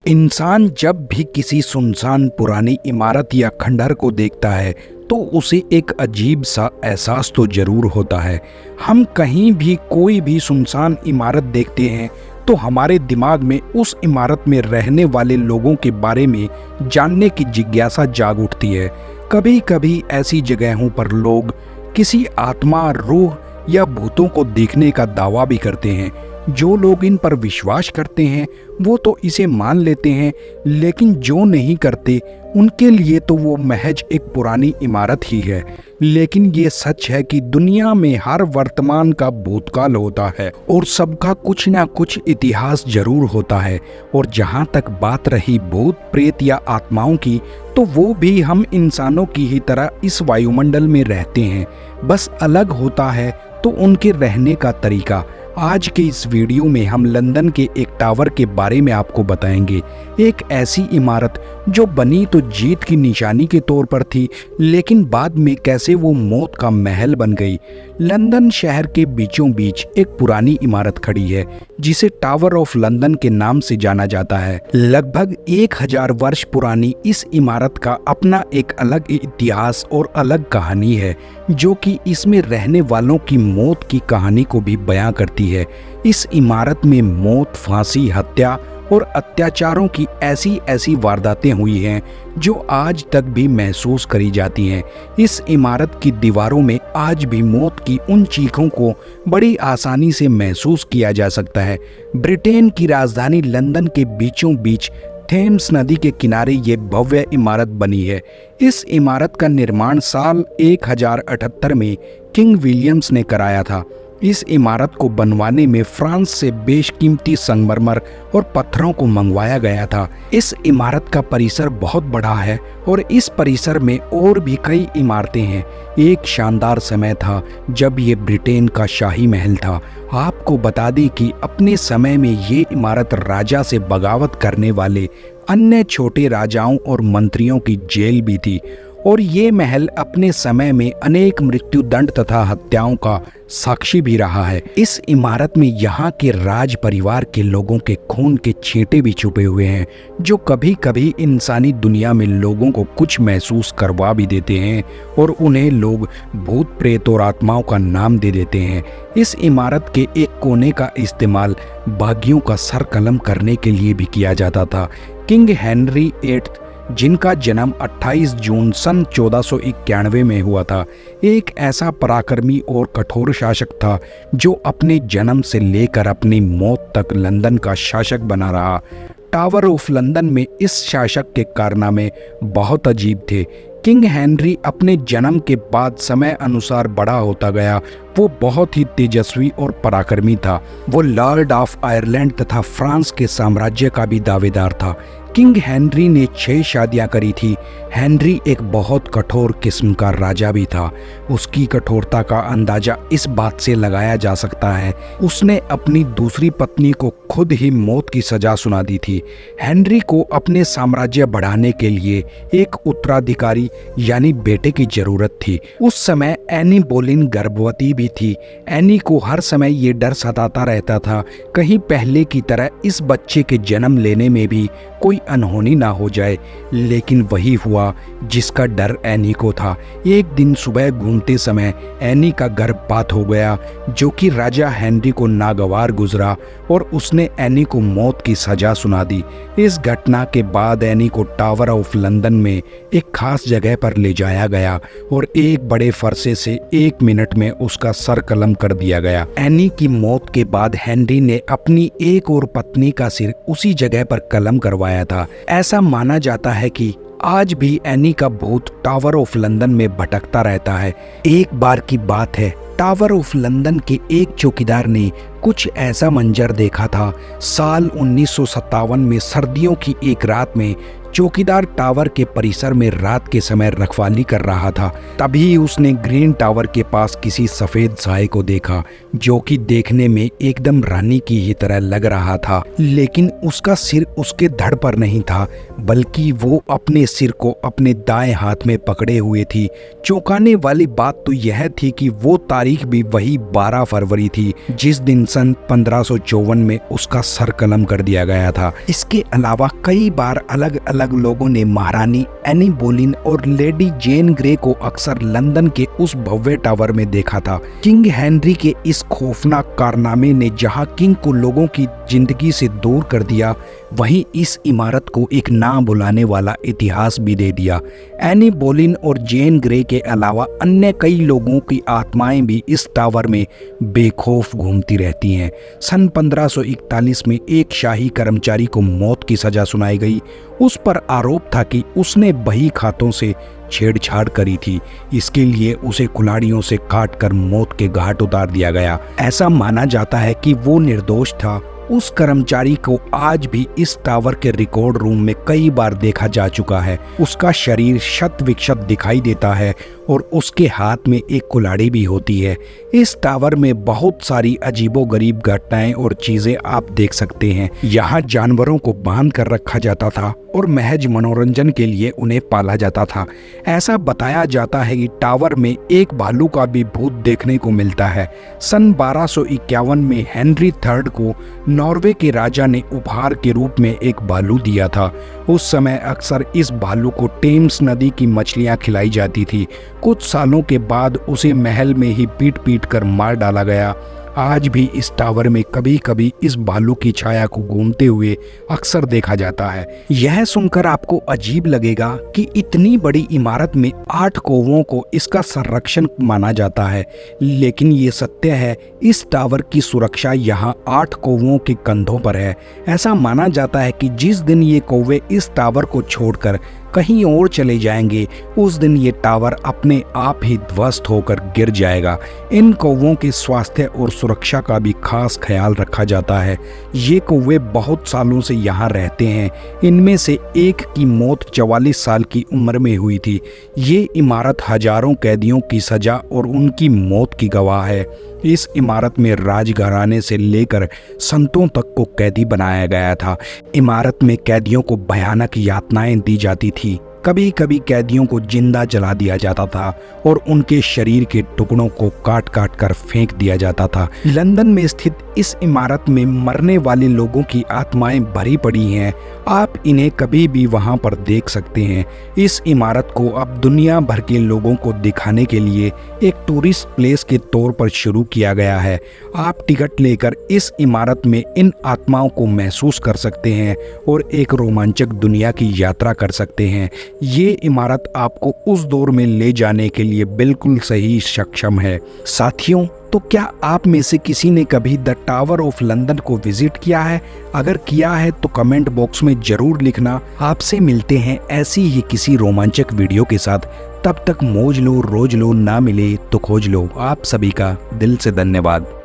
इंसान जब भी किसी सुनसान पुरानी इमारत या खंडहर को देखता है तो उसे एक अजीब सा एहसास तो जरूर होता है। हम कहीं भी कोई भी सुनसान इमारत देखते हैं तो हमारे दिमाग में उस इमारत में रहने वाले लोगों के बारे में जानने की जिज्ञासा जाग उठती है। कभी कभी ऐसी जगहों पर लोग किसी आत्मा, रूह या भूतों को देखने का दावा भी करते हैं। जो लोग इन पर विश्वास करते हैं वो तो इसे मान लेते हैं, लेकिन जो नहीं करते उनके लिए तो वो महज एक पुरानी इमारत ही है। लेकिन ये सच है कि दुनिया में हर वर्तमान का भूतकाल होता है और सबका कुछ ना कुछ इतिहास जरूर होता है। और जहाँ तक बात रही भूत, प्रेत या आत्माओं की, तो वो भी हम इंसानों की ही तरह इस वायुमंडल में रहते हैं, बस अलग होता है तो उनके रहने का तरीका। आज के इस वीडियो में हम लंदन के एक टावर के बारे में आपको बताएंगे। एक ऐसी इमारत जो बनी तो जीत की निशानी के तौर पर थी, लेकिन बाद में कैसे वो मौत का महल बन गई। लंदन शहर के बीचों बीच एक पुरानी इमारत खड़ी है जिसे टावर ऑफ लंदन के नाम से जाना जाता है। लगभग 1000 वर्ष पुरानी इस इमारत का अपना एक अलग इतिहास और अलग कहानी है, जो कि इसमें रहने वालों की मौत की कहानी को भी बयां करती है। इस इमारत में मौत, फांसी, हत्या और अत्याचारों की ऐसी वारदातें हुई हैं जो आज तक भी महसूस करी जाती हैं। इस इमारत की दीवारों में आज भी मौत की उन चीखों को बड़ी आसानी से महसूस किया जा सकता है। ब्रिटेन की राजधानी लंदन के बीचों बीच थेम्स नदी के किनारे ये भव्य इमारत बनी है। इस इमारत का निर्माण साल 1078 में किंग विलियम्स ने कराया था। इस इमारत को बनवाने में फ्रांस से बेशकीमती संगमरमर और पत्थरों को मंगवाया गया था। इस इमारत का परिसर बहुत बड़ा है और इस परिसर में और भी कई इमारतें हैं। एक शानदार समय था जब ये ब्रिटेन का शाही महल था। आपको बता दें कि अपने समय में ये इमारत राजा से बगावत करने वाले अन्य छोटे राजाओं और मंत्रियों की जेल भी थी, और ये महल अपने समय में अनेक मृत्यु दंड तथा हत्याओं का साक्षी भी रहा है। इस इमारत में यहाँ के राज परिवार के लोगों के खून के छींटे भी छुपे हुए हैं, जो कभी कभी इंसानी दुनिया में लोगों को कुछ महसूस करवा भी देते हैं और उन्हें लोग भूत, प्रेत और आत्माओं का नाम दे देते हैं। इस इमारत के एक कोने का इस्तेमाल बागियों का सर कलम करने के लिए भी किया जाता था। किंग हेनरी 8, जिनका जन्म 28 जून सन 1491 में हुआ था, एक ऐसा पराक्रमी और कठोर शासक था जो अपने जन्म से लेकर अपनी मौत तक लंदन का शासक बना रहा। टावर ऑफ लंदन में इस शासक के कारनामे बहुत अजीब थे। किंग हेनरी अपने जन्म के बाद समय अनुसार बड़ा होता गया। वो बहुत ही तेजस्वी और पराक्रमी था। वो लॉर्ड ऑफ आयरलैंड तथा फ्रांस के साम्राज्य का भी दावेदार था। किंग हेनरी ने 6 शादियां करी थी। हेनरी एक बहुत कठोर किस्म का राजा भी था। उसकी कठोरता का अंदाजा इस बात से लगाया जा सकता है, उसने अपनी दूसरी पत्नी को खुद ही मौत की सजा सुना दी थी। हेनरी को अपने साम्राज्य बढ़ाने के लिए एक उत्तराधिकारी यानी बेटे की जरूरत थी। उस समय एनी बोलिन गर्भवती भी थी। एनी को हर समय ये डर सताता रहता था, कहीं पहले की तरह इस बच्चे के जन्म लेने में भी कोई अनहोनी ना हो जाए। लेकिन वही हुआ जिसका डर एनी को था। एक दिन सुबह घूमते समय एनी का गर्भपात हो गया, जो कि राजा हेनरी को नागवार गुजरा और उसने एनी को मौत की सजा सुना दी। इस घटना के बाद एनी को टावर ऑफ लंदन में एक खास जगह पर ले जाया गया और एक बड़े फरसे से 1 मिनट में उसका सर कलम कर दिया गया। एनी की मौत के बाद हेनरी ने अपनी एक और पत्नी का सिर उसी जगह पर कलम करवाया था। ऐसा माना जाता है कि आज भी एनी का भूत टावर ऑफ लंदन में भटकता रहता है। एक बार की बात है, टावर ऑफ लंदन के एक चौकीदार ने कुछ ऐसा मंजर देखा था। साल 1957 में सर्दियों की एक रात में चौकीदार टावर के परिसर में रात के समय रखवाली कर रहा था। तभी उसने ग्रीन टावर के पास किसी सफेद साए को देखा जो कि देखने में एकदम रानी की ही तरह लग रहा था, लेकिन उसका सिर उसके धड़ पर नहीं था, बल्कि वो अपने सिर को अपने दाएं हाथ में पकड़े हुए थी। चौंकाने वाली बात तो यह थी कि वो तारीख भी वही 12 फरवरी थी जिस दिन सन 1554 में उसका सर कलम कर दिया गया था। इसके अलावा कई बार अलग अलग लोगों ने महारानी एनी बोलीन और लेडी जेन ग्रे को अक्सर लंदन के उस भव्य टावर में देखा था। किंग हेनरी के इस खौफनाक कारनामे ने जहां किंग को लोगों की जिंदगी से दूर कर दिया, वहीं इस इमारत को एक ना भुलाने वाला इतिहास भी दे दिया। एनी बोलीन और जेन ग्रे के अलावा अन्य कई लोगों की आत्माएं भी इस टावर में बेखौफ घूमती रहती हैं। सन 1541 में एक शाही कर्मचारी को मौत की सजा सुनाई गई। उस पर आरोप था कि उसने बही खातों से छेड़छाड़ करी थी। इसके लिए उसे कुल्हाड़ियों से काटकर मौत के घाट उतार दिया गया। ऐसा माना जाता है कि वो निर्दोष था। उस कर्मचारी को आज भी इस टावर के रिकॉर्ड रूम में कई बार देखा जा चुका है। उसका शरीर शत विक्षत दिखाई देता है और उसके हाथ में एक कुल्हाड़ी भी होती है। इस टावर में बहुत सारी अजीबोगरीब घटनाएं और चीजें आप देख सकते हैं। यहाँ जानवरों को बांध कर रखा जाता था और महज मनोरंजन के लिए उन्हें पाला जाता था। ऐसा बताया जाता है कि टावर में एक भालू का भी भूत देखने को मिलता है। सन 1251 में हेनरी III को नॉर्वे के राजा ने उपहार के रूप में एक भालू दिया था। उस समय अक्सर इस भालू को टेम्स नदी की मछलियां खिलाई जाती थी। कुछ सालों के बाद उसे महल में ही पीट पीट कर मार डाला गया। आज भी इस टावर में कभी कभी इस भालू की छाया को घूमते हुए अक्सर देखा जाता है। यह सुनकर आपको अजीब लगेगा कि इतनी बड़ी इमारत में 8 कौवों को इसका संरक्षण माना जाता है, लेकिन ये सत्य है। इस टावर की सुरक्षा यहाँ 8 कौवों के कंधों पर है। ऐसा माना जाता है कि जिस दिन ये कौवे इस टावर को छोड़कर कहीं और चले जाएंगे, उस दिन ये टावर अपने आप ही ध्वस्त होकर गिर जाएगा। इन कौवों के स्वास्थ्य और सुरक्षा का भी खास ख्याल रखा जाता है। ये कौवे बहुत सालों से यहाँ रहते हैं। इनमें से एक की मौत 44 साल की उम्र में हुई थी। ये इमारत हजारों कैदियों की सजा और उनकी मौत की गवाह है। इस इमारत में राजघराने से लेकर संतों तक को कैदी बनाया गया था। इमारत में कैदियों को भयानक यातनाएं दी जाती थी। कभी कभी कैदियों को जिंदा जला दिया जाता था और उनके शरीर के टुकड़ों को काट काट कर फेंक दिया जाता था। लंदन में स्थित इस इमारत में मरने वाले लोगों की आत्माएं भरी पड़ी हैं। आप इन्हें कभी भी वहां पर देख सकते हैं। इस इमारत को अब दुनिया भर के लोगों को दिखाने के लिए एक टूरिस्ट प्लेस के तौर पर शुरू किया गया है। आप टिकट लेकर इस इमारत में इन आत्माओं को महसूस कर सकते हैं और एक रोमांचक दुनिया की यात्रा कर सकते हैं। ये इमारत आपको उस दौर में ले जाने के लिए बिल्कुल सही सक्षम है। साथियों, तो क्या आप में से किसी ने कभी द टावर ऑफ लंदन को विजिट किया है? अगर किया है तो कमेंट बॉक्स में जरूर लिखना। आपसे मिलते हैं ऐसी ही किसी रोमांचक वीडियो के साथ। तब तक मौज लो, रोज लो, ना मिले तो खोज लो। आप सभी का दिल से धन्यवाद।